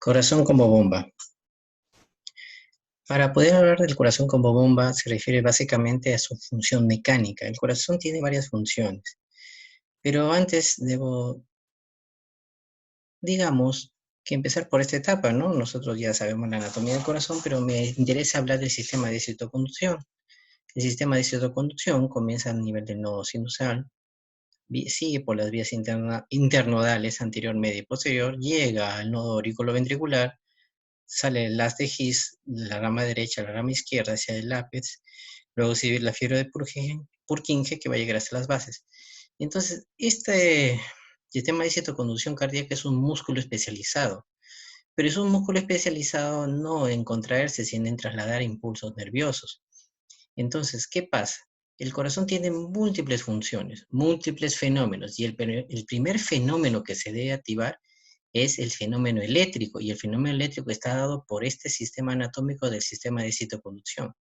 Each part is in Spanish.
Corazón como bomba. Para poder hablar del corazón como bomba se refiere básicamente a su función mecánica. El corazón tiene varias funciones, pero antes debo, digamos, que empezar por esta etapa, ¿no? Nosotros ya sabemos la anatomía del corazón, pero me interesa hablar del sistema de citoconducción. El sistema de citoconducción comienza a nivel del nodo sinusal, sigue por las vías internodales anterior, media y posterior, llega al nodo auriculoventricular, sale el haz de His, la rama derecha, la rama izquierda hacia el ápex, luego sigue la fibra de Purkinje que va a llegar hasta las bases. Entonces, este sistema de citoconducción cardíaca es un músculo especializado, pero es un músculo especializado no en contraerse, sino en trasladar impulsos nerviosos. Entonces, ¿qué pasa? El corazón tiene múltiples funciones, múltiples fenómenos, y el primer fenómeno que se debe activar es el fenómeno eléctrico, y el fenómeno eléctrico está dado por este sistema anatómico del sistema de citoconducción.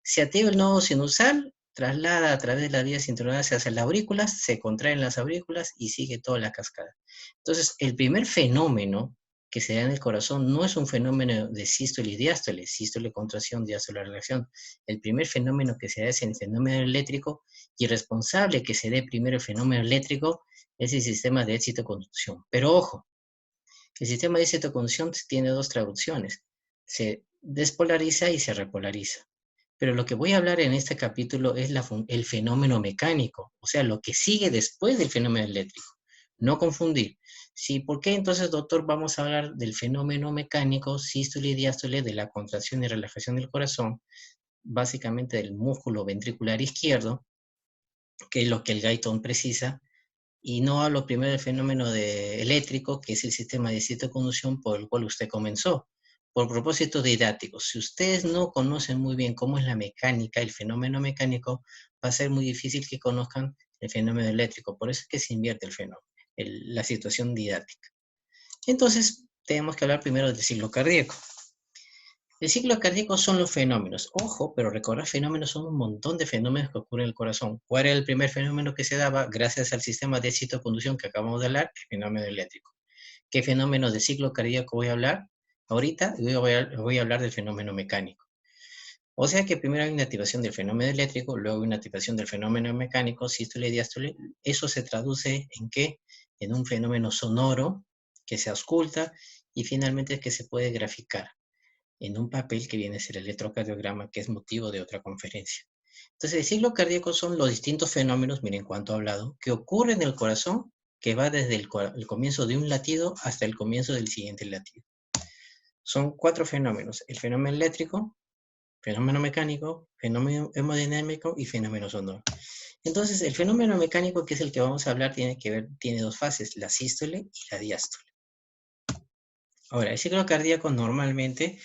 Se activa el nodo sinusal, traslada a través de las vías internodales hacia las aurículas, se contraen las aurículas y sigue toda la cascada. Entonces, el primer fenómeno que se da en el corazón no es un fenómeno de sístole y diástole, contracción, diástole relajación. El primer fenómeno que se da es el fenómeno eléctrico, y responsable que se dé primero el fenómeno eléctrico es el sistema de citoconducción. Pero ojo, el sistema de citoconducción tiene dos traducciones: se despolariza y se repolariza. Pero lo que voy a hablar en este capítulo es el fenómeno mecánico, o sea, lo que sigue después del fenómeno eléctrico. No confundir. Sí, ¿por qué entonces, doctor, vamos a hablar del fenómeno mecánico, sístole y diástole, de la contracción y relajación del corazón, básicamente del músculo ventricular izquierdo, que es lo que el Guyton precisa, y no hablo primero del fenómeno eléctrico, que es el sistema de citoconducción por el cual usted comenzó? Por propósitos didácticos, si ustedes no conocen muy bien cómo es la mecánica, el fenómeno mecánico, va a ser muy difícil que conozcan el fenómeno eléctrico. Por eso es que se invierte el fenómeno, la situación didáctica. Entonces, tenemos que hablar primero del ciclo cardíaco. El ciclo cardíaco son los fenómenos. Ojo, pero recordar, fenómenos son un montón de fenómenos que ocurren en el corazón. ¿Cuál era el primer fenómeno que se daba gracias al sistema de citoconducción que acabamos de hablar? El fenómeno eléctrico. ¿Qué fenómenos de ciclo cardíaco voy a hablar? Ahorita voy a hablar del fenómeno mecánico. O sea que primero hay una activación del fenómeno eléctrico, luego una activación del fenómeno mecánico, sístole y diástole. Eso se traduce en ¿qué? En un fenómeno sonoro que se ausculta, y finalmente es que se puede graficar en un papel que viene a ser el electrocardiograma, que es motivo de otra conferencia. Entonces, el ciclo cardíaco son los distintos fenómenos, miren cuánto he hablado, que ocurren en el corazón, que va desde el comienzo de un latido hasta el comienzo del siguiente latido. Son 4 fenómenos: el fenómeno eléctrico, fenómeno mecánico, fenómeno hemodinámico y fenómeno sonoro. Entonces, el fenómeno mecánico, que es el que vamos a hablar, tiene dos fases: la sístole y la diástole. Ahora, el ciclo cardíaco normalmente,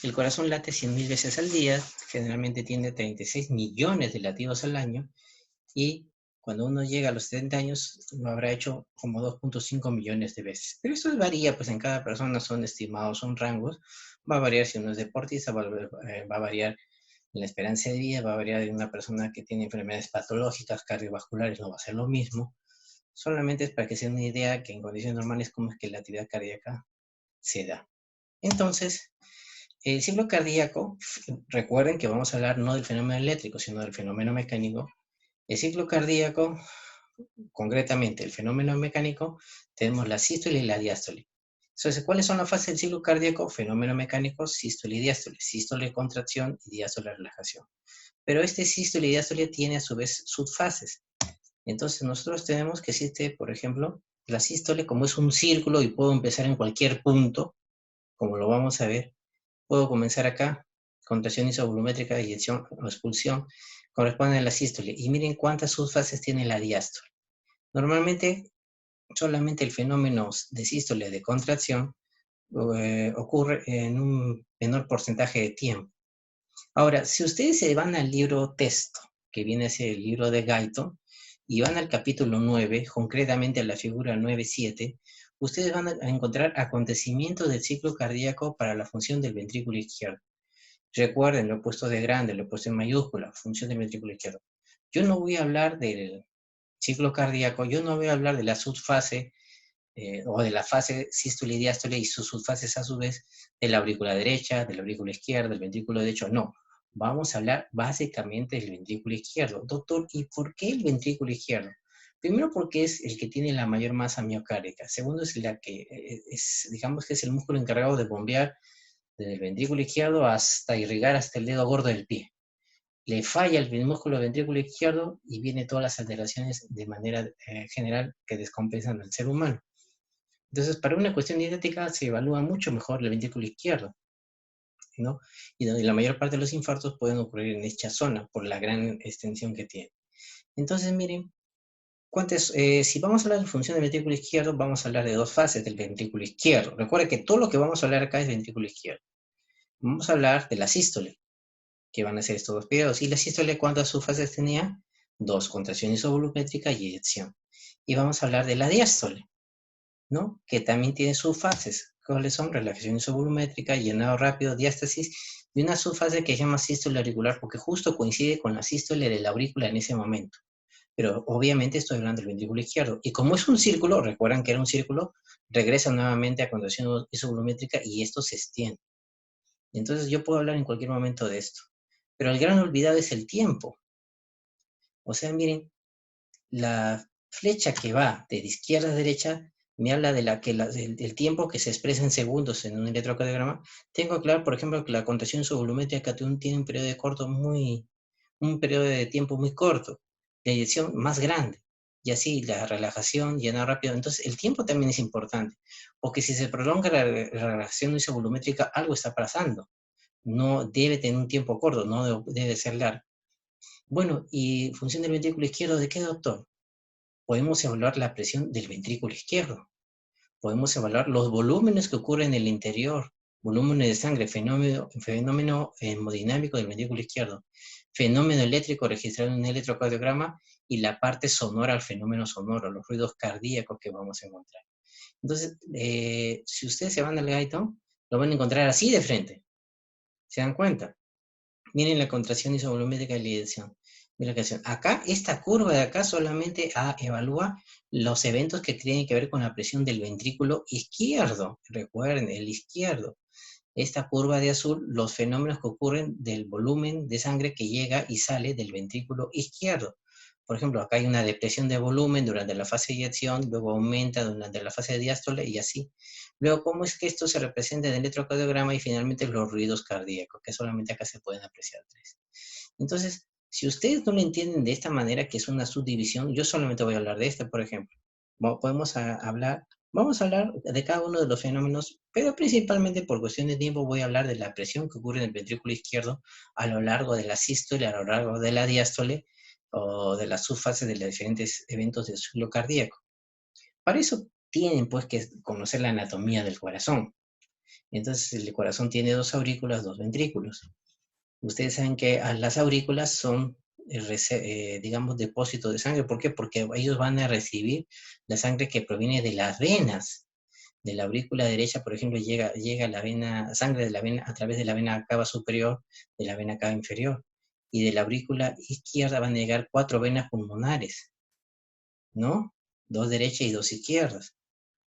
el corazón late 100.000 veces al día, generalmente tiene 36 millones de latidos al año, y cuando uno llega a los 70 años lo habrá hecho como 2.5 millones de veces. Pero esto varía, pues en cada persona son estimados, son rangos. Va a variar si uno es deportista, va a variar la esperanza de vida, va a variar de una persona que tiene enfermedades patológicas, cardiovasculares, no va a ser lo mismo. Solamente es para que se den una idea que en condiciones normales cómo es que la actividad cardíaca se da. Entonces, el ciclo cardíaco, recuerden que vamos a hablar no del fenómeno eléctrico, sino del fenómeno mecánico. El ciclo cardíaco, concretamente el fenómeno mecánico, tenemos la sístole y la diástole. Entonces, ¿cuáles son las fases del ciclo cardíaco? Fenómeno mecánico, sístole y diástole. Sístole, contracción, y diástole, relajación. Pero este sístole y diástole tiene a su vez subfases. Entonces, nosotros tenemos que existe, por ejemplo, la sístole, como es un círculo y puedo empezar en cualquier punto, como lo vamos a ver. Puedo comenzar acá, contracción isovolumétrica, eyección o expulsión, corresponde a la sístole. Y miren cuántas subfases tiene la diástole. Normalmente, solamente el fenómeno de sístole de contracción ocurre en un menor porcentaje de tiempo. Ahora, si ustedes se van al libro texto, que viene a ser el libro de Guyton, y van al capítulo 9, concretamente a la figura 9.7, ustedes van a encontrar acontecimientos del ciclo cardíaco para la función del ventrículo izquierdo. Recuerden, lo he puesto de grande, lo he puesto en mayúscula, función del ventrículo izquierdo. Yo no voy a hablar del ciclo cardíaco, yo no voy a hablar de la subfase o de la fase sístole y diástole y sus subfases a su vez de la aurícula derecha, de la aurícula izquierda, del ventrículo derecho. No, vamos a hablar básicamente del ventrículo izquierdo. Doctor, ¿y por qué el ventrículo izquierdo? Primero porque es el que tiene la mayor masa miocárdica. Segundo es la que digamos que es el músculo encargado de bombear desde el ventrículo izquierdo hasta irrigar hasta el dedo gordo del pie. Le falla el músculo ventrículo izquierdo y vienen todas las alteraciones de manera general que descompensan al ser humano. Entonces, para una cuestión dietética se evalúa mucho mejor el ventrículo izquierdo, ¿no? Y donde la mayor parte de los infartos pueden ocurrir en esta zona por la gran extensión que tiene. Entonces, miren, si vamos a hablar de función del ventrículo izquierdo, vamos a hablar de dos fases del ventrículo izquierdo. Recuerda que todo lo que vamos a hablar acá es ventrículo izquierdo. Vamos a hablar de la sístole, que van a ser estos dos periodos. ¿Y la sístole cuántas subfases tenía? Dos, contracción isovolumétrica y eyección. Y vamos a hablar de la diástole, ¿no? Que también tiene subfases. ¿Cuáles son? Relajación isovolumétrica, llenado rápido, diástasis, y una subfase que se llama sístole auricular, porque justo coincide con la sístole de la aurícula en ese momento. Pero obviamente estoy hablando del ventrículo izquierdo. Y como es un círculo, recuerdan que era un círculo, regresa nuevamente a contracción isovolumétrica y esto se extiende. Entonces yo puedo hablar en cualquier momento de esto. Pero el gran olvidado es el tiempo. O sea, miren, la flecha que va de izquierda a derecha me habla de del tiempo que se expresa en segundos en un electrocardiograma. Tengo claro, por ejemplo, que la contracción isovolumétrica tiene un periodo de un periodo de tiempo muy corto, la eyección más grande, y así la relajación, llenar rápido. Entonces, el tiempo también es importante, porque si se prolonga la relajación isovolumétrica, algo está pasando. No debe tener un tiempo corto, no debe ser largo. Bueno, y función del ventrículo izquierdo, ¿de qué, doctor? Podemos evaluar la presión del ventrículo izquierdo. Podemos evaluar los volúmenes que ocurren en el interior, volúmenes de sangre, fenómeno hemodinámico del ventrículo izquierdo, fenómeno eléctrico registrado en un electrocardiograma y la parte sonora al fenómeno sonoro, los ruidos cardíacos que vamos a encontrar. Entonces, si ustedes se van al gaito, lo van a encontrar así de frente. ¿Se dan cuenta? Miren la contracción isovolumétrica y la eyección. Miren la canción. Acá, esta curva de acá solamente evalúa los eventos que tienen que ver con la presión del ventrículo izquierdo. Recuerden, el izquierdo. Esta curva de azul, los fenómenos que ocurren del volumen de sangre que llega y sale del ventrículo izquierdo. Por ejemplo, acá hay una depresión de volumen durante la fase de eyección, luego aumenta durante la fase de diástole y así. Luego, ¿cómo es que esto se representa en el electrocardiograma? Y finalmente los ruidos cardíacos, que solamente acá se pueden apreciar tres. Entonces, si ustedes no lo entienden de esta manera, que es una subdivisión, yo solamente voy a hablar de esta, por ejemplo. Vamos a hablar de cada uno de los fenómenos, pero principalmente por cuestión de tiempo voy a hablar de la presión que ocurre en el ventrículo izquierdo a lo largo de la sístole, a lo largo de la diástole, o de las subfases de los diferentes eventos del ciclo cardíaco. Para eso tienen pues que conocer la anatomía del corazón. Entonces el corazón tiene dos aurículas, dos ventrículos. Ustedes saben que las aurículas son, digamos, depósitos de sangre. ¿Por qué? Porque ellos van a recibir la sangre que proviene de las venas. De la aurícula derecha, por ejemplo, llega la vena, sangre de la vena a través de la vena cava superior, de la vena cava inferior. Y de la aurícula izquierda van a llegar 4 venas pulmonares, ¿no? 2 derechas y 2 izquierdas.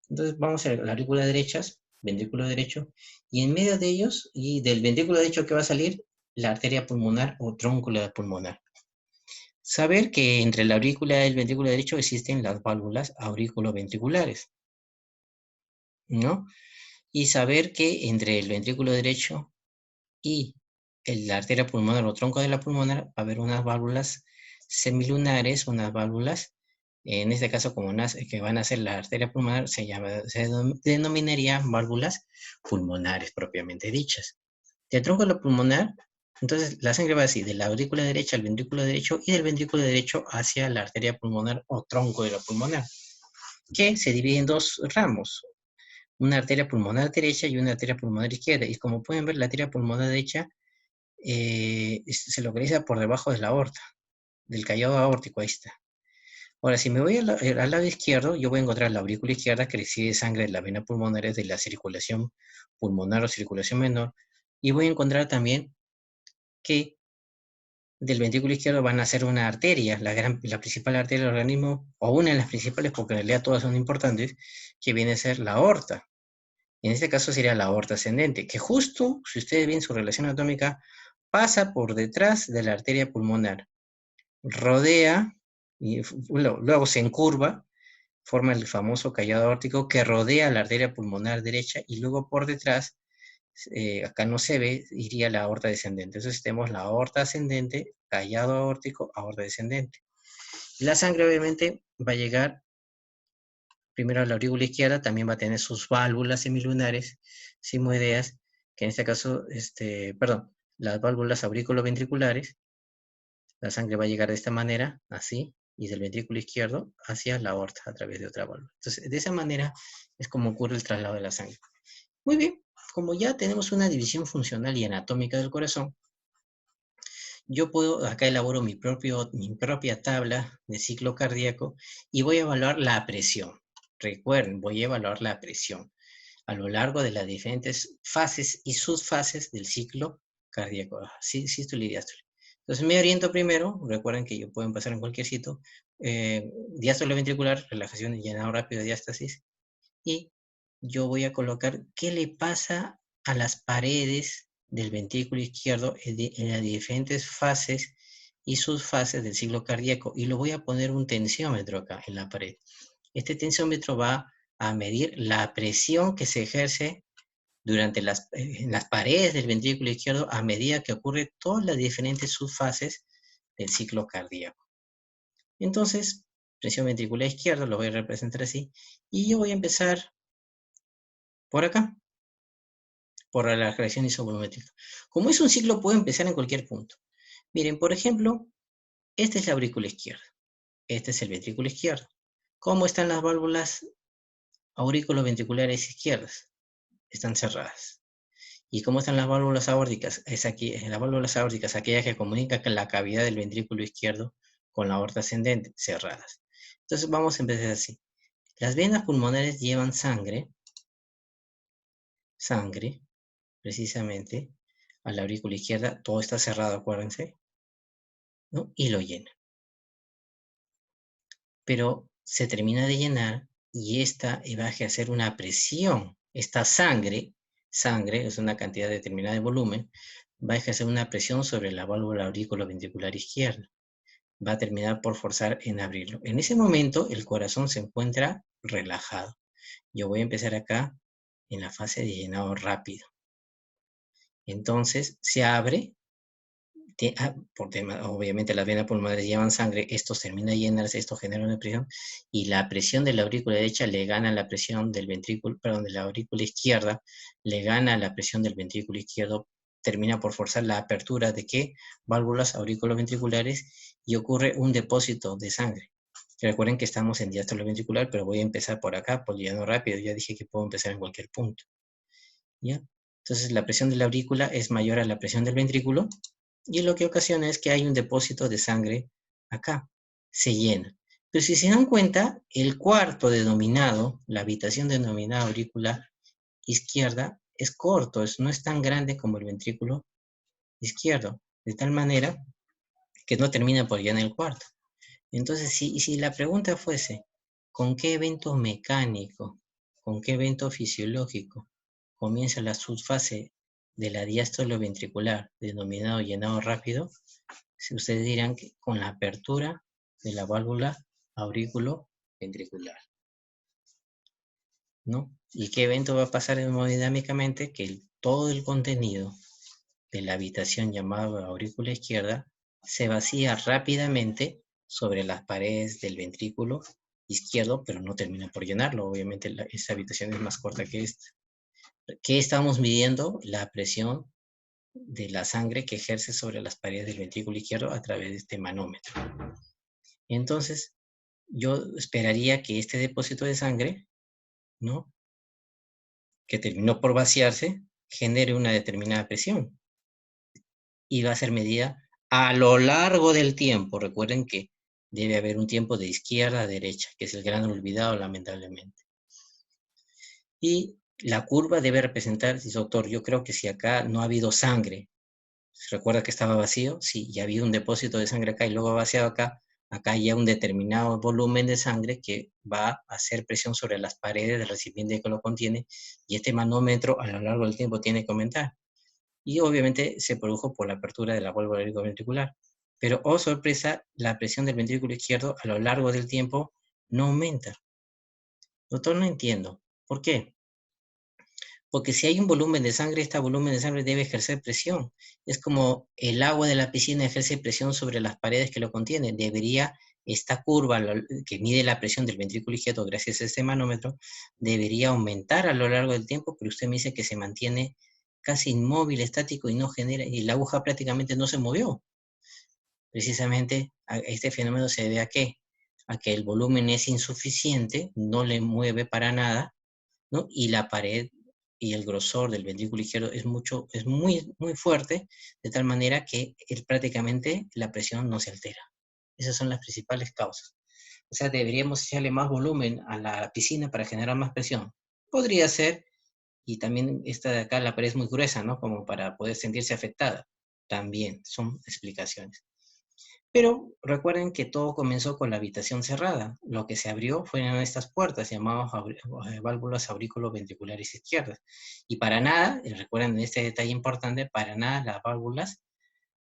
Entonces vamos a la aurícula derecha, ventrículo derecho, y en medio de ellos, y del ventrículo derecho que va a salir, la arteria pulmonar o tróncula pulmonar. Saber que entre la aurícula y el ventrículo derecho existen las válvulas auriculoventriculares, ¿no? Y saber que entre el ventrículo derecho y la arteria pulmonar o tronco de la pulmonar va a haber unas válvulas semilunares, unas válvulas, en este caso como que van a ser la arteria pulmonar, se denominaría válvulas pulmonares propiamente dichas. Del tronco de la pulmonar, entonces la sangre va así, de la aurícula derecha al ventrículo derecho y del ventrículo derecho hacia la arteria pulmonar o tronco de la pulmonar, que se divide en dos ramos, una arteria pulmonar derecha y una arteria pulmonar izquierda. Y como pueden ver, la arteria pulmonar derecha se localiza por debajo de la aorta, del callado aórtico, ahí está. Ahora, si me voy al lado izquierdo, yo voy a encontrar la aurícula izquierda que recibe sangre de la vena pulmonar de la circulación pulmonar o circulación menor, y voy a encontrar también que del ventrículo izquierdo van a ser una arteria, la principal arteria del organismo, o una de las principales, porque en realidad todas son importantes, que viene a ser la aorta. En este caso sería la aorta ascendente, que justo, si ustedes ven su relación anatómica, pasa por detrás de la arteria pulmonar, rodea, y luego se encurva, forma el famoso callado aórtico que rodea la arteria pulmonar derecha y luego por detrás, acá no se ve, iría la aorta descendente. Entonces tenemos la aorta ascendente, callado aórtico, aorta descendente. La sangre obviamente va a llegar primero a la aurícula izquierda, también va a tener sus válvulas semilunares, simoideas, que en este caso, perdón, las válvulas auriculoventriculares. La sangre va a llegar de esta manera, así, y del ventrículo izquierdo hacia la aorta a través de otra válvula. Entonces, de esa manera es como ocurre el traslado de la sangre. Muy bien, como ya tenemos una división funcional y anatómica del corazón, yo puedo, acá elaboro mi propia tabla de ciclo cardíaco y voy a evaluar la presión. Recuerden, voy a evaluar la presión a lo largo de las diferentes fases y subfases del ciclo cardíaco, sístole y diástole. Entonces me oriento primero, recuerden que yo puedo empezar en cualquier sitio, diástole ventricular, relajación y llenado rápido de diástasis, y yo voy a colocar qué le pasa a las paredes del ventrículo izquierdo en las diferentes fases y subfases del ciclo cardíaco, y lo voy a poner un tensiómetro acá en la pared. Este tensiómetro va a medir la presión que se ejerce durante en las paredes del ventrículo izquierdo a medida que ocurre todas las diferentes subfases del ciclo cardíaco. Entonces, presión ventricular izquierda, lo voy a representar así, y yo voy a empezar por acá, por la reacción isovolumétrica. Como es un ciclo, puedo empezar en cualquier punto. Miren, por ejemplo, esta es la aurícula izquierda, este es el ventrículo izquierdo. ¿Cómo están las válvulas aurículo-ventriculares izquierdas? Están cerradas. ¿Y cómo están las válvulas aórticas? Las válvulas aórticas, aquellas que comunican la cavidad del ventrículo izquierdo con la aorta ascendente, cerradas. Entonces vamos a empezar así. Las venas pulmonares llevan sangre, precisamente, a la aurícula izquierda, todo está cerrado, acuérdense, ¿no? Y lo llena. Pero se termina de llenar y esta va a ejercer una presión. Esta sangre es una cantidad determinada de volumen, va a ejercer una presión sobre la válvula auriculoventricular izquierda. Va a terminar por forzar en abrirlo. En ese momento el corazón se encuentra relajado. Yo voy a empezar acá en la fase de llenado rápido. Entonces se abre, obviamente las venas pulmonares llevan sangre, esto termina de llenarse, esto genera una presión, y la presión de la aurícula derecha le gana la presión del ventrículo, perdón, de la aurícula izquierda, le gana la presión del ventrículo izquierdo, termina por forzar la apertura de ¿qué? Válvulas auriculoventriculares y ocurre un depósito de sangre. Recuerden que estamos en diástole ventricular, pero voy a empezar por acá, por llenado rápido, ya dije que puedo empezar en cualquier punto. ¿Ya? Entonces la presión de la aurícula es mayor a la presión del ventrículo, y lo que ocasiona es que hay un depósito de sangre acá, se llena. Pero si se dan cuenta, el cuarto denominado, la habitación denominada aurícula izquierda, es corto, no es tan grande como el ventrículo izquierdo, de tal manera que no termina por llenar el cuarto. Entonces, si la pregunta fuese, ¿con qué evento mecánico, con qué evento fisiológico comienza la subfase de la diástole ventricular, denominado llenado rápido? Si ustedes dirán que con la apertura de la válvula aurículo-ventricular, ¿no? ¿Y qué evento va a pasar hemodinámicamente? Que todo el contenido de la habitación llamada aurícula izquierda se vacía rápidamente sobre las paredes del ventrículo izquierdo, pero no termina por llenarlo. Obviamente esta habitación es más corta que esta. ¿Qué estamos midiendo? La presión de la sangre que ejerce sobre las paredes del ventrículo izquierdo a través de este manómetro. Entonces, yo esperaría que este depósito de sangre, ¿no?, que terminó por vaciarse, genere una determinada presión y va a ser medida a lo largo del tiempo. Recuerden que debe haber un tiempo de izquierda a derecha, que es el gran olvidado, lamentablemente. Y la curva debe representar, doctor, yo creo que si acá no ha habido sangre, ¿Se recuerda que estaba vacío? Sí, ya había un depósito de sangre acá y luego vaciado acá. Acá hay ya un determinado volumen de sangre que va a hacer presión sobre las paredes del recipiente que lo contiene y este manómetro a lo largo del tiempo tiene que aumentar. Y obviamente se produjo por la apertura de la válvula auriculoventricular. Pero, oh sorpresa, la presión del ventrículo izquierdo a lo largo del tiempo no aumenta. Doctor, no entiendo. ¿Por qué? Porque si hay un volumen de sangre, este volumen de sangre debe ejercer presión. Es como el agua de la piscina ejerce presión sobre las paredes que lo contienen. Debería, esta curva que mide la presión del ventrículo izquierdo gracias a este manómetro, debería aumentar a lo largo del tiempo, pero usted me dice que se mantiene casi inmóvil, estático y no genera, y la aguja prácticamente no se movió. Precisamente este fenómeno se debe a qué? A que el volumen es insuficiente, no le mueve para nada, ¿no? Y la pared y el grosor del ventrículo izquierdo es muy fuerte, de tal manera que prácticamente la presión no se altera. Esas son las principales causas. O sea, deberíamos echarle más volumen a la piscina para generar más presión. Podría ser, y también esta de acá, la pared es muy gruesa, ¿no? Como para poder sentirse afectada. También son explicaciones. Pero recuerden que todo comenzó con la habitación cerrada. Lo que se abrió fueron estas puertas llamadas válvulas auriculoventriculares izquierdas. Y para nada, recuerden este detalle importante, para nada las válvulas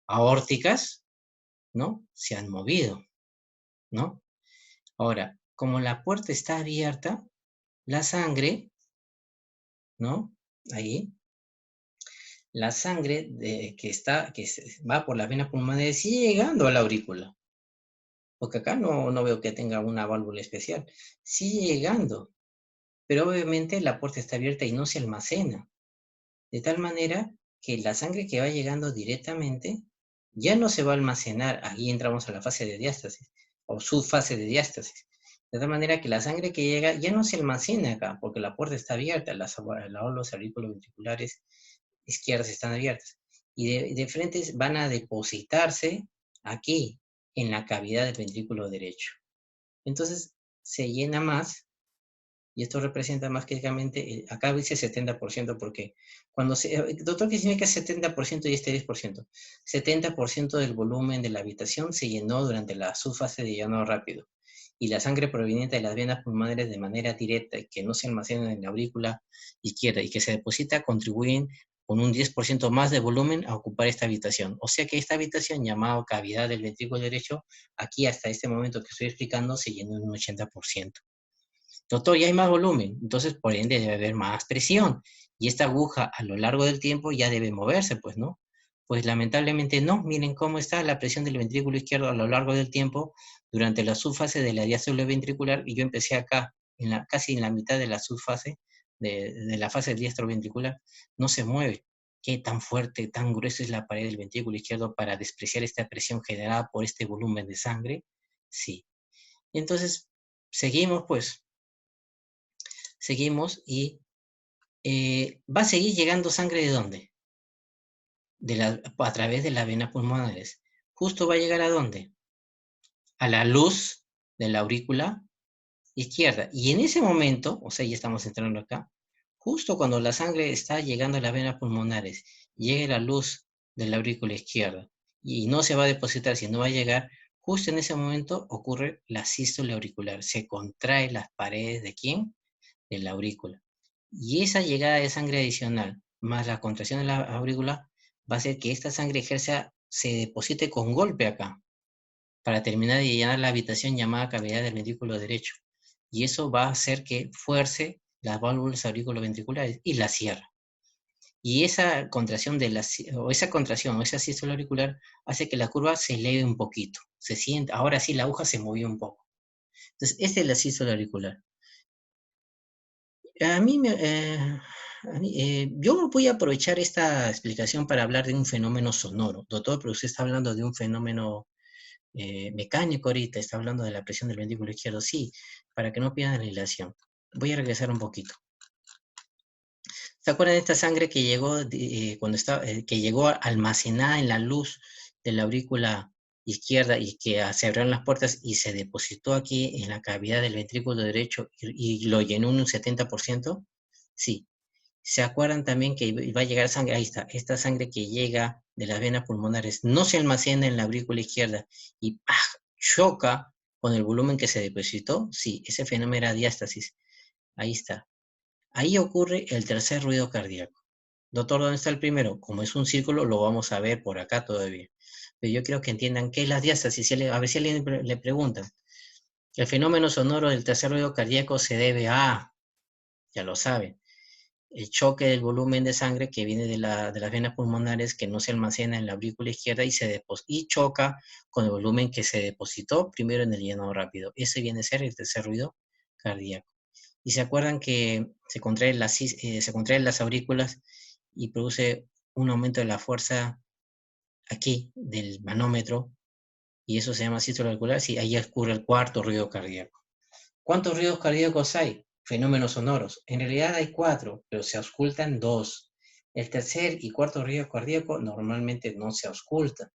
aórticas, ¿no? Se han movido, ¿no? Ahora, como la puerta está abierta, la sangre, ¿no? Ahí, la sangre va por las venas pulmonares sigue llegando a la aurícula. Porque acá no veo que tenga una válvula especial. Sigue llegando, pero obviamente la puerta está abierta y no se almacena. De tal manera que la sangre que va llegando directamente ya no se va a almacenar. Ahí entramos a la fase de diástasis o subfase de diástasis. De tal manera que la sangre que llega ya no se almacena acá porque la puerta está abierta, las válvulas auriculoventriculares izquierdas están abiertas. Y de frente van a depositarse aquí, en la cavidad del ventrículo derecho. Entonces se llena más y esto representa más críticamente, acá dice 70% porque cuando doctor, ¿qué significa 70% y este 10%? 70% del volumen de la habitación se llenó durante la subfase de llenado rápido y la sangre proveniente de las venas pulmonares de manera directa y que no se almacena en la aurícula izquierda y que se deposita contribuyen con un 10% más de volumen a ocupar esta habitación. O sea que esta habitación, llamada cavidad del ventrículo derecho, aquí hasta este momento que estoy explicando, se llenó en un 80%. Doctor, ya hay más volumen, entonces por ende debe haber más presión. Y esta aguja a lo largo del tiempo ya debe moverse, pues, ¿no? Pues lamentablemente no. Miren cómo está la presión del ventrículo izquierdo a lo largo del tiempo durante la subfase de la diástole ventricular y yo empecé acá, casi en la mitad de la subfase de la fase diastroventricular. No se mueve. ¿Qué tan fuerte, tan grueso es la pared del ventrículo izquierdo para despreciar esta presión generada por este volumen de sangre? Sí. Entonces, seguimos, pues. Seguimos y va a seguir llegando sangre ¿de dónde? A través de las venas pulmonares. Justo va a llegar ¿a dónde? A la luz de la aurícula izquierda. Y en ese momento, o sea, ya estamos entrando acá, justo cuando la sangre está llegando a las venas pulmonares, llegue la luz de la aurícula izquierda y no se va a depositar, sino va a llegar, justo en ese momento ocurre la sístole auricular. Se contrae las paredes ¿de quién? De la aurícula. Y esa llegada de sangre adicional, más la contracción de la aurícula, va a hacer que esta sangre se deposite con golpe acá, para terminar de llenar la habitación llamada cavidad del ventrículo derecho. Y eso va a hacer que fuerce las válvulas auriculoventriculares y la cierra. Y esa contracción o esa sístole auricular hace que la curva se eleve un poquito. Se siente, ahora sí la aguja se movió un poco. Entonces, esta es la sístole auricular. A mí yo voy a aprovechar esta explicación para hablar de un fenómeno sonoro. Doctor, pero usted está hablando de un fenómeno mecánico ahorita, está hablando de la presión del ventrículo izquierdo. Sí, para que no pierdan la hilación. Voy a regresar un poquito. ¿Se acuerdan de esta sangre que llegó que llegó almacenada en la luz de la aurícula izquierda y que se abrieron las puertas y se depositó aquí en la cavidad del ventrículo derecho y lo llenó un 70%? Sí. ¿Se acuerdan también que va a llegar sangre? Ahí está, esta sangre que llega de las venas pulmonares no se almacena en la aurícula izquierda y ¡pah! Choca con el volumen que se depositó, sí, ese fenómeno era diástasis. Ahí está. Ahí ocurre el tercer ruido cardíaco. Doctor, ¿dónde está el primero? Como es un círculo, lo vamos a ver por acá todavía. Pero yo quiero que entiendan qué es la diástasis. A ver si alguien le preguntan. El fenómeno sonoro del tercer ruido cardíaco se debe a, ya lo saben, el choque del volumen de sangre que viene de las venas pulmonares que no se almacena en la aurícula izquierda y choca con el volumen que se depositó primero en el llenado rápido. Ese viene a ser el tercer ruido cardíaco. Y se acuerdan que se contraen las aurículas y produce un aumento de la fuerza aquí del manómetro, y eso se llama sístole auricular, y ahí ocurre el cuarto ruido cardíaco. ¿Cuántos ruidos cardíacos hay? Fenómenos sonoros. En realidad hay 4, pero se auscultan 2. El tercer y cuarto ruido cardíaco normalmente no se auscultan.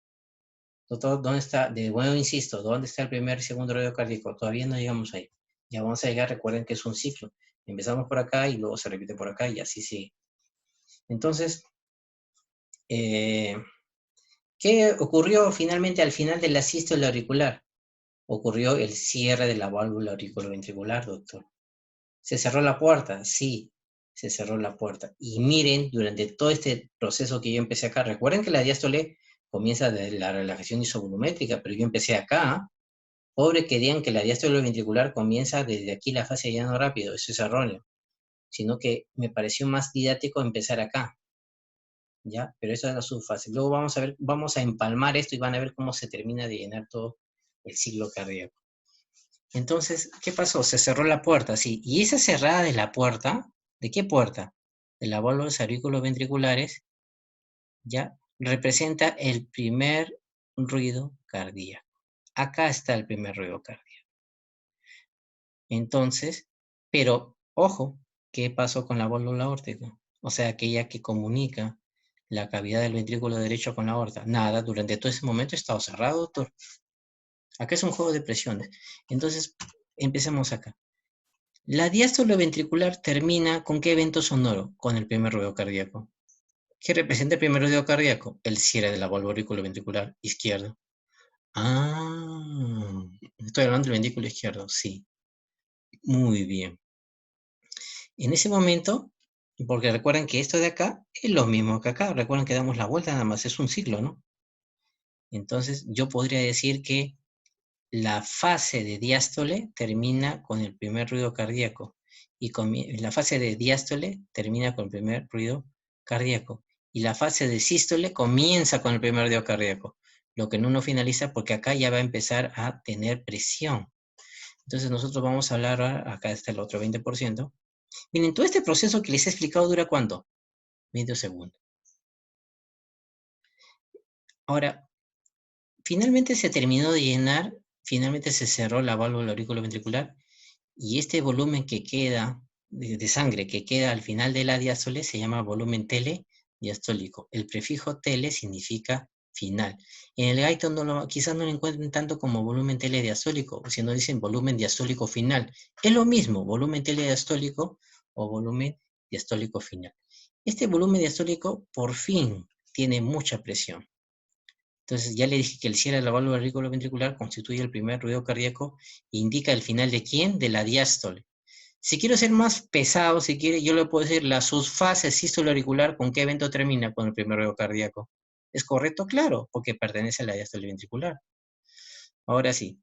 Doctor, ¿dónde está? De nuevo insisto, ¿dónde está el primer y segundo ruido cardíaco? Todavía no llegamos ahí. Ya vamos a llegar, recuerden que es un ciclo. Empezamos por acá y luego se repite por acá y así sigue. Entonces, ¿qué ocurrió finalmente al final de la sístole auricular? Ocurrió el cierre de la válvula auriculoventricular, doctor. ¿Se cerró la puerta? Sí, se cerró la puerta. Y miren, durante todo este proceso que yo empecé acá, recuerden que la diástole comienza desde la relajación isovolumétrica, pero yo empecé acá. Pobre que digan que la diástole ventricular comienza desde aquí la fase de llenado rápido, eso es erróneo, sino que me pareció más didáctico empezar acá, ¿ya? Pero esa es la subfase. Luego vamos a ver, vamos a empalmar esto y van a ver cómo se termina de llenar todo el ciclo cardíaco. Entonces, ¿qué pasó? Se cerró la puerta, sí. Y esa cerrada de la puerta, ¿de qué puerta? De la válvula auriculoventriculares, ya representa el primer ruido cardíaco. Acá está el primer ruido cardíaco. Entonces, pero ojo, ¿qué pasó con la válvula aórtica? O sea, aquella que comunica la cavidad del ventrículo derecho con la aorta. Nada, durante todo ese momento estaba cerrado, doctor. Acá es un juego de presiones. Entonces, empecemos acá. La diástole ventricular termina ¿con qué evento sonoro? Con el primer ruido cardíaco. ¿Qué representa el primer ruido cardíaco? El cierre de la válvula auriculoventricular izquierda. Ah, estoy hablando del ventrículo izquierdo, sí. Muy bien. En ese momento, porque recuerden que esto de acá es lo mismo que acá, recuerden que damos la vuelta nada más, es un ciclo, ¿no? Entonces, yo podría decir que la fase de diástole termina con el primer ruido cardíaco y la fase de diástole termina con el primer ruido cardíaco y la fase de sístole comienza con el primer ruido cardíaco, lo que no finaliza porque acá ya va a empezar a tener presión. Entonces nosotros vamos a hablar, acá está el otro 20%. Miren, todo este proceso que les he explicado dura ¿cuánto? Medio segundo. Ahora, finalmente se terminó de llenar, finalmente se cerró la válvula auriculoventricular y este volumen que queda de sangre que queda al final de la diástole se llama volumen telediastólico. El prefijo tele significa final. En el gaito quizás no lo encuentren tanto como volumen telediastólico, sino dicen volumen diastólico final. Es lo mismo, volumen telediastólico o volumen diastólico final. Este volumen diastólico por fin tiene mucha presión. Entonces ya le dije que el cierre de la válvula auriculoventricular constituye el primer ruido cardíaco e indica el final de ¿quién? De la diástole. Si quiero ser más pesado, si quiere, yo le puedo decir la subfase sístole auricular, ¿con qué evento termina? Con el primer ruido cardíaco. ¿Es correcto? Claro, porque pertenece a la diástole ventricular. Ahora sí,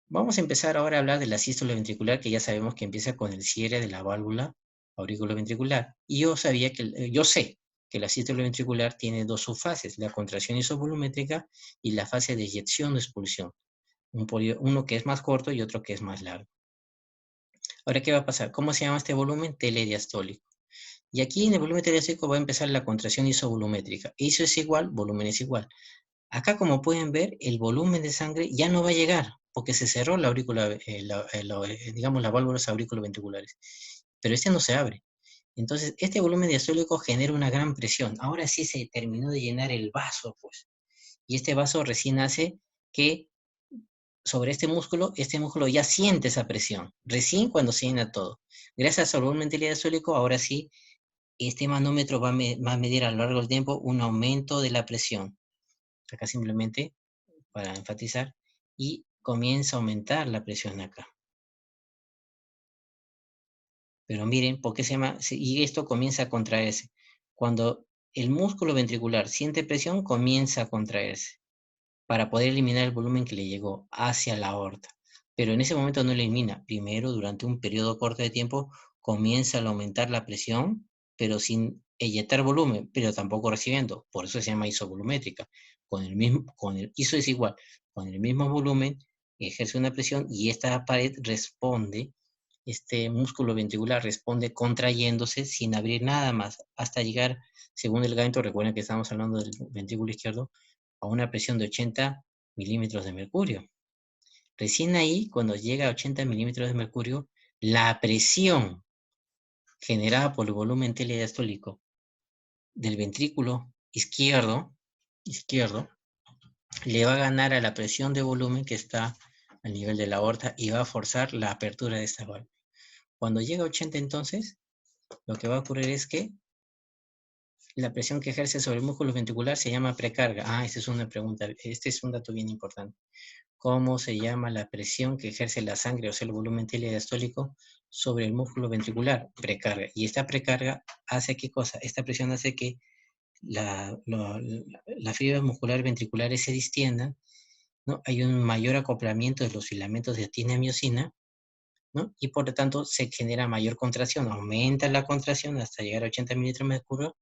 vamos a empezar ahora a hablar de la sístole ventricular, que ya sabemos que empieza con el cierre de la válvula auriculoventricular. Y yo sé que la sístole ventricular tiene dos subfases, la contracción isovolumétrica y la fase de eyección o expulsión. Uno que es más corto y otro que es más largo. Ahora, ¿qué va a pasar? ¿Cómo se llama este volumen? Telediastólico. Y aquí en el volumen telediastólico va a empezar la contracción isovolumétrica. Eso es igual, volumen es igual. Acá, como pueden ver, el volumen de sangre ya no va a llegar, porque se cerró la aurícula, digamos, las válvulas auriculoventriculares. Pero este no se abre. Entonces, este volumen diastólico genera una gran presión. Ahora sí se terminó de llenar el vaso, pues. Y este vaso recién hace que sobre este músculo ya siente esa presión. Recién cuando se llena todo. Gracias al volumen diastólico, ahora sí este manómetro va a medir a lo largo del tiempo un aumento de la presión. Acá simplemente, para enfatizar, y comienza a aumentar la presión acá. Pero miren, ¿por qué se llama? Y esto comienza a contraerse. Cuando el músculo ventricular siente presión, comienza a contraerse para poder eliminar el volumen que le llegó hacia la aorta. Pero en ese momento no lo elimina. Primero, durante un periodo corto de tiempo, comienza a aumentar la presión, pero sin eyectar volumen, pero tampoco recibiendo. Por eso se llama isovolumétrica. ISO es igual. Con el mismo volumen, ejerce una presión y esta pared responde, este músculo ventricular responde contrayéndose sin abrir nada más, hasta llegar, según el Gainto, recuerden que estamos hablando del ventrículo izquierdo, a una presión de 80 milímetros de mercurio. Recién ahí, cuando llega a 80 milímetros de mercurio, la presión generada por el volumen telediastólico del ventrículo izquierdo, le va a ganar a la presión de volumen que está a nivel de la aorta y va a forzar la apertura de esta válvula. Cuando llega a 80 entonces, lo que va a ocurrir es que la presión que ejerce sobre el músculo ventricular se llama precarga. Esta es una pregunta, este es un dato bien importante. ¿Cómo se llama la presión que ejerce la sangre, o sea, el volumen telediastólico sobre el músculo ventricular? Precarga. Y esta precarga hace ¿qué cosa? Esta presión hace que las fibras musculares ventriculares se distiendan, ¿no? Hay un mayor acoplamiento de los filamentos de actina y miosina, ¿no? Y por lo tanto se genera mayor contracción, aumenta la contracción hasta llegar a 80 milímetros de mercurio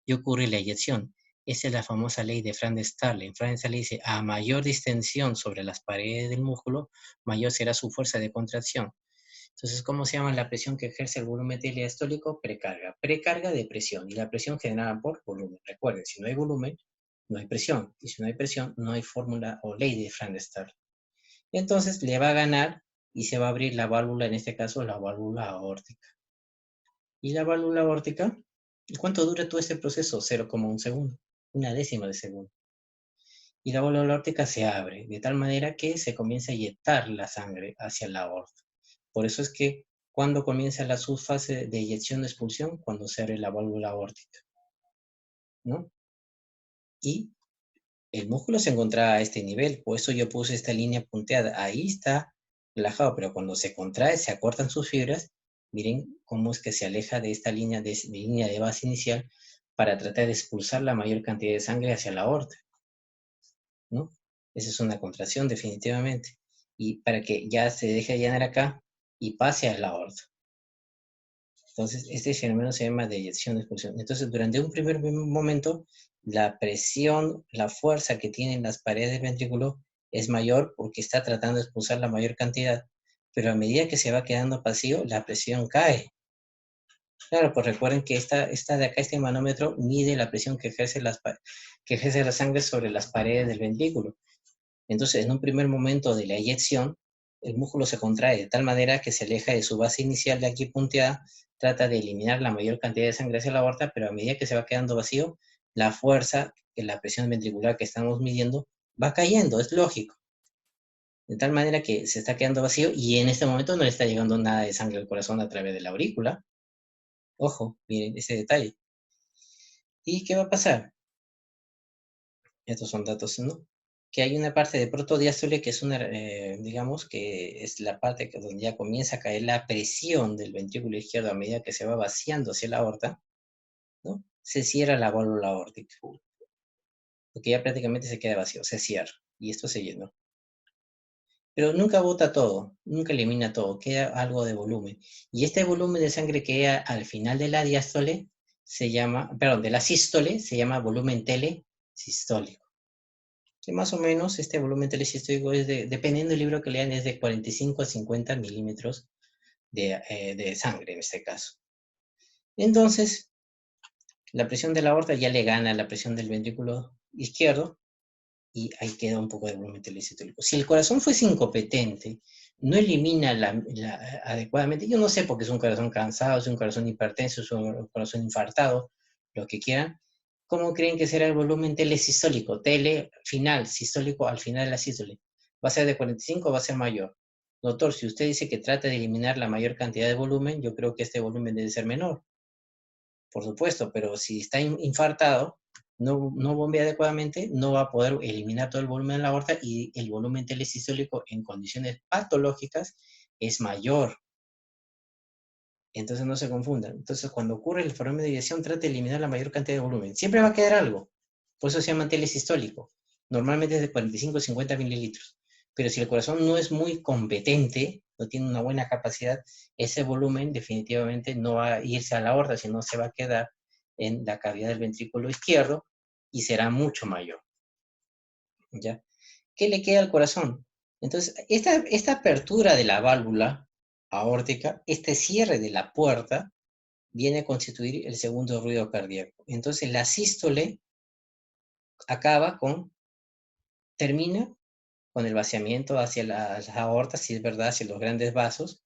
y ocurre la eyección. Esa es la famosa ley de Frank de Starling. Frank de Starling dice, a mayor distensión sobre las paredes del músculo, mayor será su fuerza de contracción. Entonces, ¿cómo se llama la presión que ejerce el volumen telediastólico? Precarga. Precarga de presión, y la presión generada por volumen. Recuerden, si no hay volumen, no hay presión, y si no hay presión, no hay fórmula o ley de Frank de Starling. Entonces, le va a ganar y se va a abrir la válvula, en este caso, la válvula aórtica. Y la válvula aórtica, ¿cuánto dura todo este proceso? 0,1 segundo, una décima de segundo. Y la válvula aórtica se abre, de tal manera que se comienza a inyectar la sangre hacia la aorta. Por eso es que cuando comienza la subfase de eyección-expulsión, cuando se abre la válvula aórtica, ¿no? Y el músculo se encontraba a este nivel, por eso yo puse esta línea punteada. Ahí está relajado, pero cuando se contrae, se acortan sus fibras. Miren cómo es que se aleja de esta línea de base inicial para tratar de expulsar la mayor cantidad de sangre hacia la aorta, ¿no? Esa es una contracción definitivamente. Y para que ya se deje llenar acá y pase a la aorta. Entonces, este fenómeno se llama de eyección-expulsión. Entonces, durante un primer momento, la presión, la fuerza que tienen las paredes del ventrículo es mayor porque está tratando de expulsar la mayor cantidad. Pero a medida que se va quedando vacío, la presión cae. Claro, pues recuerden que esta de acá, este manómetro, mide la presión que ejerce la sangre sobre las paredes del ventrículo. Entonces, en un primer momento de la eyección, el músculo se contrae de tal manera que se aleja de su base inicial de aquí punteada, trata de eliminar la mayor cantidad de sangre hacia la aorta, pero a medida que se va quedando vacío, la fuerza, que la presión ventricular que estamos midiendo, va cayendo, es lógico. De tal manera que se está quedando vacío y en este momento no le está llegando nada de sangre al corazón a través de la aurícula. Ojo, miren ese detalle. ¿Y qué va a pasar? Estos son datos, ¿no? Que hay una parte de protodiástole que es una, digamos, que es la parte donde ya comienza a caer la presión del ventrículo izquierdo a medida que se va vaciando hacia la aorta, ¿no? Se cierra la válvula aórtica, porque ya prácticamente se queda vacío, se cierra, y esto se llenó. Pero nunca bota todo, nunca elimina todo, queda algo de volumen. Y este volumen de sangre que queda al final de la diástole se llama, perdón, de la sístole, se llama volumen telesistólico. Que más o menos este volumen telesistólico es dependiendo del libro que lean, es de 45 a 50 milímetros de sangre en este caso. Entonces, la presión de la aorta ya le gana a la presión del ventrículo izquierdo y ahí queda un poco de volumen telesistólico. Si el corazón fuese incompetente, no elimina adecuadamente, yo no sé porque es un corazón cansado, es un corazón hipertenso, es un corazón infartado, lo que quieran. ¿Cómo creen que será el volumen telesistólico? Tele final, sistólico al final de la sístole. ¿Va a ser de 45 o va a ser mayor? Doctor, si usted dice que trata de eliminar la mayor cantidad de volumen, yo creo que este volumen debe ser menor. por supuesto, pero si está infartado, no bombea adecuadamente, no va a poder eliminar todo el volumen de la aorta y el volumen telesistólico en condiciones patológicas es mayor. Entonces no se confundan. Entonces cuando ocurre el fenómeno de eyección, trata de eliminar la mayor cantidad de volumen. Siempre va a quedar algo. Por eso se llama telesistólico. Normalmente es de 45 a 50 mililitros. Pero si el corazón no es muy competente, no tiene una buena capacidad, ese volumen definitivamente no va a irse a la aorta, sino se va a quedar en la cavidad del ventrículo izquierdo y será mucho mayor. ¿Ya? ¿Qué le queda al corazón? Entonces, esta apertura de la válvula aórtica, este cierre de la puerta, viene a constituir el segundo ruido cardíaco. Entonces, la sístole termina con el vaciamiento hacia las aortas, si es verdad, hacia los grandes vasos,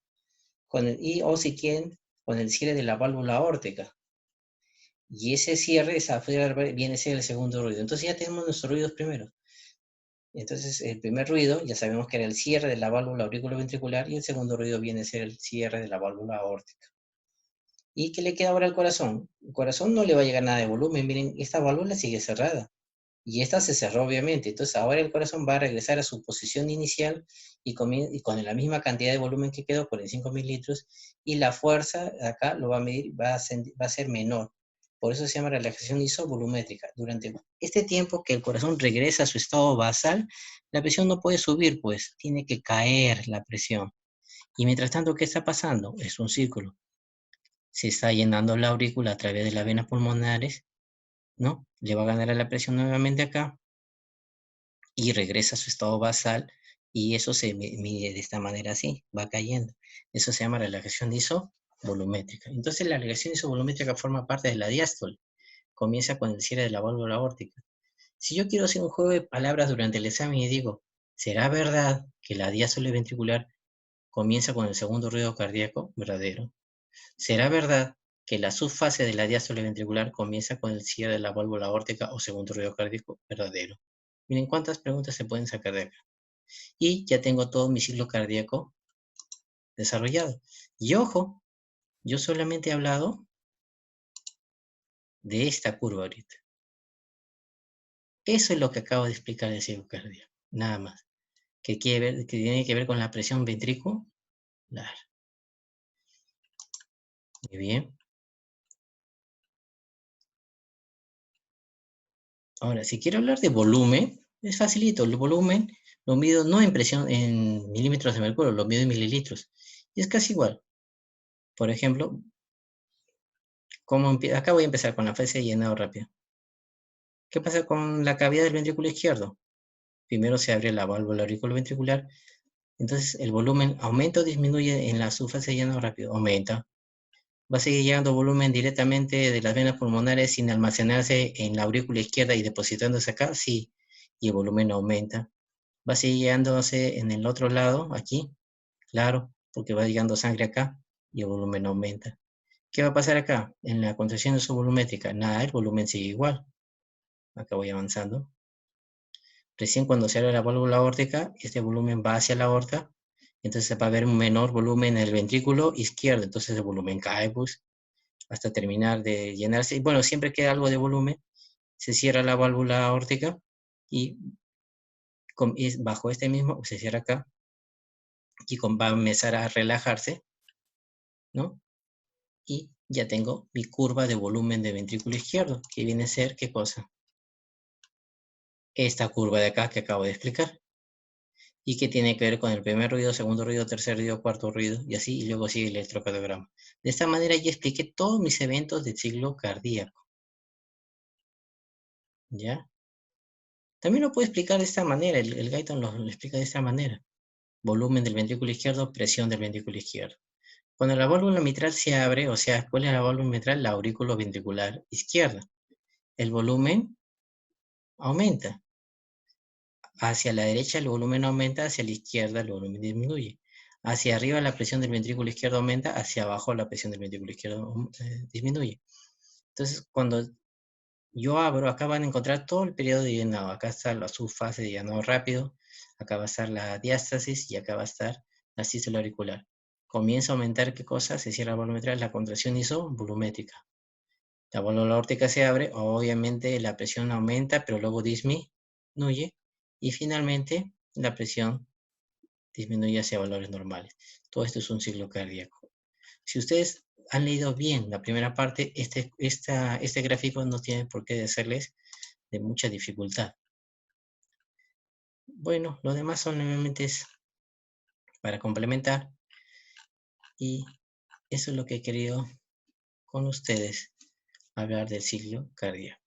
o si quieren, con el cierre de la válvula aórtica. Y ese cierre, esa viene a ser el segundo ruido. Entonces ya tenemos nuestros ruidos primeros. Entonces, el primer ruido, ya sabemos que era el cierre de la válvula auriculoventricular, y el segundo ruido viene a ser el cierre de la válvula aórtica. ¿Y qué le queda ahora al corazón? El corazón no le va a llegar nada de volumen. Miren, esta válvula sigue cerrada. Y esta se cerró, obviamente. Entonces, ahora el corazón va a regresar a su posición inicial y con la misma cantidad de volumen que quedó, 45 mililitros, y la fuerza acá lo va a medir, va a ser menor. Por eso se llama relajación isovolumétrica. Durante este tiempo que el corazón regresa a su estado basal, la presión no puede subir, pues tiene que caer la presión. Y mientras tanto, ¿qué está pasando? Es un círculo. Se está llenando la aurícula a través de las venas pulmonares, ¿no? Le va a ganar a la presión nuevamente acá y regresa a su estado basal, y eso se mide de esta manera así, va cayendo. Eso se llama relajación isovolumétrica. Entonces la relajación isovolumétrica forma parte de la diástole. Comienza con el cierre de la válvula aórtica. Si yo quiero hacer un juego de palabras durante el examen y digo, ¿será verdad que la diástole ventricular comienza con el segundo ruido cardíaco? Verdadero. ¿Será verdad que la subfase de la diástole ventricular comienza con el cierre de la válvula aórtica o segundo ruido cardíaco? Verdadero. Miren cuántas preguntas se pueden sacar de acá. Y ya tengo todo mi ciclo cardíaco desarrollado. Y ojo, yo solamente he hablado de esta curva ahorita. Eso es lo que acabo de explicar del ciclo cardíaco. Nada más. Que tiene que ver con la presión ventricular. Muy bien. Ahora, si quiero hablar de volumen, es facilito. El volumen lo mido no en presión, en milímetros de mercurio, lo mido en mililitros. Y es casi igual. Por ejemplo, acá voy a empezar con la fase de llenado rápido. ¿Qué pasa con la cavidad del ventrículo izquierdo? Primero se abre la válvula auriculoventricular, entonces el volumen aumenta o disminuye en la subfase de llenado rápido. Aumenta. Va a seguir llegando volumen directamente de las venas pulmonares sin almacenarse en la aurícula izquierda y depositándose acá, sí, y el volumen aumenta. Va a seguir llegándose en el otro lado, aquí, claro, porque va llegando sangre acá y el volumen aumenta. ¿Qué va a pasar acá? En la contracción subvolumétrica, nada, el volumen sigue igual. Acá voy avanzando. Recién cuando se abre la válvula aórtica, este volumen va hacia la aorta, entonces va a haber un menor volumen en el ventrículo izquierdo, entonces el volumen cae, pues, hasta terminar de llenarse. Y bueno, siempre queda algo de volumen, se cierra la válvula aórtica y bajo este mismo, se cierra acá, y va a empezar a relajarse, ¿no? Y ya tengo mi curva de volumen de ventrículo izquierdo, que viene a ser, ¿qué cosa? Esta curva de acá que acabo de explicar. Y que tiene que ver con el primer ruido, segundo ruido, tercer ruido, cuarto ruido, y así, y luego sigue el electrocardiograma. De esta manera ya expliqué todos mis eventos del ciclo cardíaco. ¿Ya? También lo puedo explicar de esta manera, el Guyton lo explica de esta manera. Volumen del ventrículo izquierdo, presión del ventrículo izquierdo. Cuando la válvula mitral se abre, o sea, ¿cuál es la válvula mitral? La aurículo ventricular izquierda. El volumen aumenta. Hacia la derecha el volumen aumenta, hacia la izquierda el volumen disminuye. Hacia arriba la presión del ventrículo izquierdo aumenta, hacia abajo la presión del ventrículo izquierdo disminuye. Entonces, cuando yo abro, acá van a encontrar todo el periodo de llenado. Acá está la subfase de llenado rápido, acá va a estar la diástasis y acá va a estar la sístole auricular. Comienza a aumentar, ¿qué cosa? Se cierra la volumetría, la contracción isovolumétrica. La válvula aórtica se abre, obviamente la presión aumenta, pero luego disminuye y finalmente la presión disminuye hacia valores normales. Todo esto es un ciclo cardíaco. Si ustedes han leído bien la primera parte, este gráfico no tiene por qué hacerles de mucha dificultad. Bueno, lo demás solamente es para complementar y eso es lo que he querido con ustedes hablar del ciclo cardíaco.